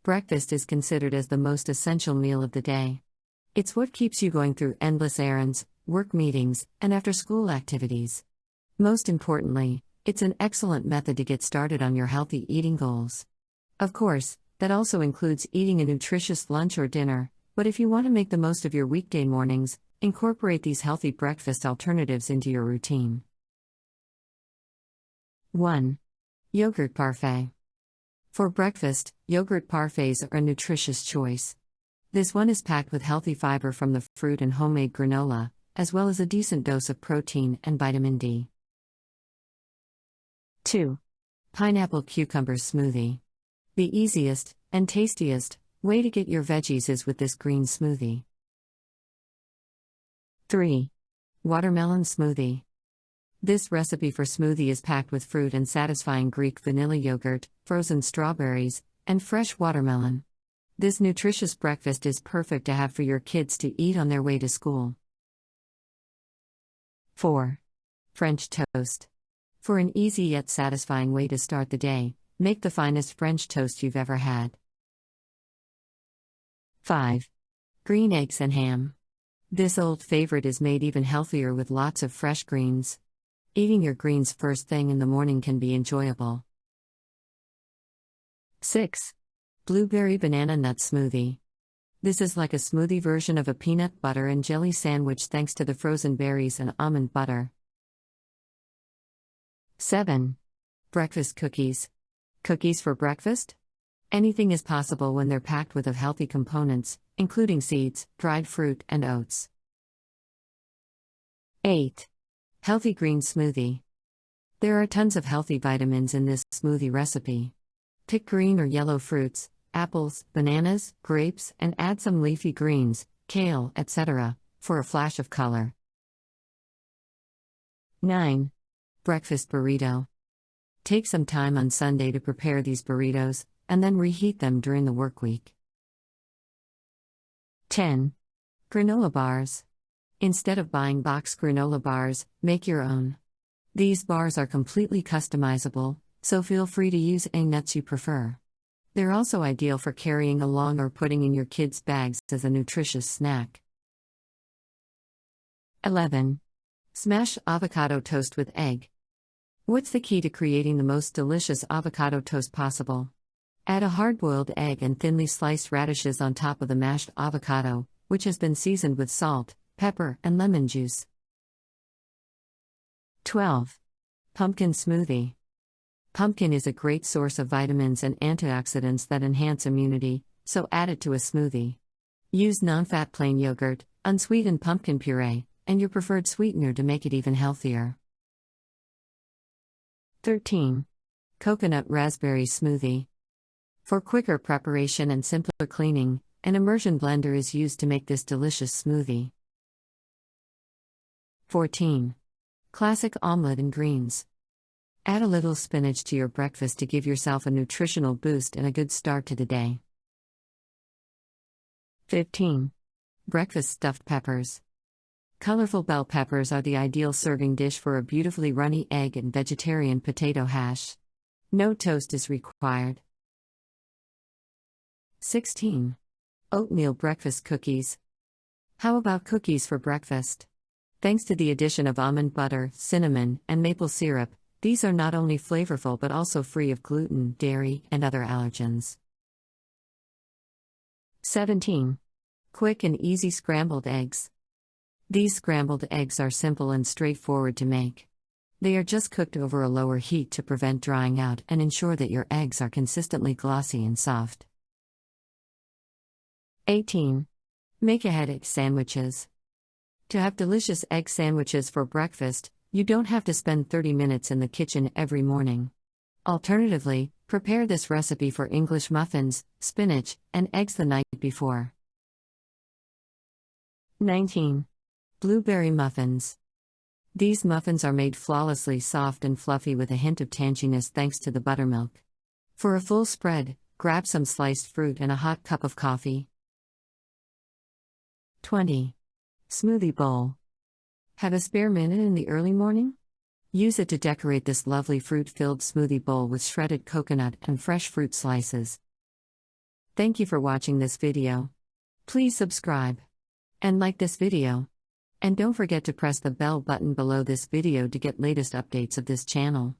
Breakfast is considered as the most essential meal of the day. It's what keeps you going through endless errands, work meetings, and after-school activities. Most importantly, it's an excellent method to get started on your healthy eating goals. Of course, that also includes eating a nutritious lunch or dinner, but if you want to make the most of your weekday mornings, incorporate these healthy breakfast alternatives into your routine. 1. Yogurt parfait. For breakfast, yogurt parfaits are a nutritious choice. This one is packed with healthy fiber from the fruit and homemade granola, as well as a decent dose of protein and vitamin D. 2. Pineapple cucumber smoothie. The easiest and tastiest way to get your veggies is with this green smoothie. 3. Watermelon smoothie. This recipe for smoothie is packed with fruit and satisfying Greek vanilla yogurt, frozen strawberries, and fresh watermelon. This nutritious breakfast is perfect to have for your kids to eat on their way to school. 4. French toast. For an easy yet satisfying way to start the day, make the finest French toast you've ever had. 5. Green eggs and ham. This old favorite is made even healthier with lots of fresh greens. Eating your greens first thing in the morning can be enjoyable. 6. Blueberry banana nut smoothie. This is like a smoothie version of a peanut butter and jelly sandwich thanks to the frozen berries and almond butter. 7. Breakfast cookies. Cookies for breakfast? Anything is possible when they're packed with healthy components, including seeds, dried fruit, and oats. 8. Healthy green smoothie. There are tons of healthy vitamins in this smoothie recipe. Pick green or yellow fruits, apples, bananas, grapes, and add some leafy greens, kale, etc., for a flash of color. 9. Breakfast burrito. Take some time on Sunday to prepare these burritos, and then reheat them during the work week. 10. Granola bars. Instead of buying box granola bars, make your own. These bars are completely customizable, so feel free to use any nuts you prefer. They're also ideal for carrying along or putting in your kids' bags as a nutritious snack. 11. Smash avocado toast with egg. What's the key to creating the most delicious avocado toast possible? Add a hard-boiled egg and thinly sliced radishes on top of the mashed avocado, which has been seasoned with salt, pepper, and lemon juice. 12. Pumpkin smoothie. Pumpkin is a great source of vitamins and antioxidants that enhance immunity, so add it to a smoothie. Use non-fat plain yogurt, unsweetened pumpkin puree, and your preferred sweetener to make it even healthier. 13. Coconut raspberry smoothie. For quicker preparation and simpler cleaning, an immersion blender is used to make this delicious smoothie. 14. Classic omelette and greens. Add a little spinach to your breakfast to give yourself a nutritional boost and a good start to the day. 15. Breakfast stuffed peppers. Colorful bell peppers are the ideal serving dish for a beautifully runny egg and vegetarian potato hash. No toast is required. 16. Oatmeal breakfast cookies. How about cookies for breakfast? Thanks to the addition of almond butter, cinnamon, and maple syrup, these are not only flavorful but also free of gluten, dairy, and other allergens. 17. Quick and easy scrambled eggs. These scrambled eggs are simple and straightforward to make. They are just cooked over a lower heat to prevent drying out and ensure that your eggs are consistently glossy and soft. 18. Make-ahead egg sandwiches. To have delicious egg sandwiches for breakfast, you don't have to spend 30 minutes in the kitchen every morning. Alternatively, prepare this recipe for English muffins, spinach, and eggs the night before. 19. Blueberry muffins. These muffins are made flawlessly soft and fluffy with a hint of tanginess thanks to the buttermilk. For a full spread, grab some sliced fruit and a hot cup of coffee. 20. Smoothie bowl. Have a spare minute in the early morning? Use it to decorate this lovely fruit-filled smoothie bowl with shredded coconut and fresh fruit slices. Thank you for watching this video. Please subscribe and like this video. And don't forget to press the bell button below this video to get latest updates of this channel.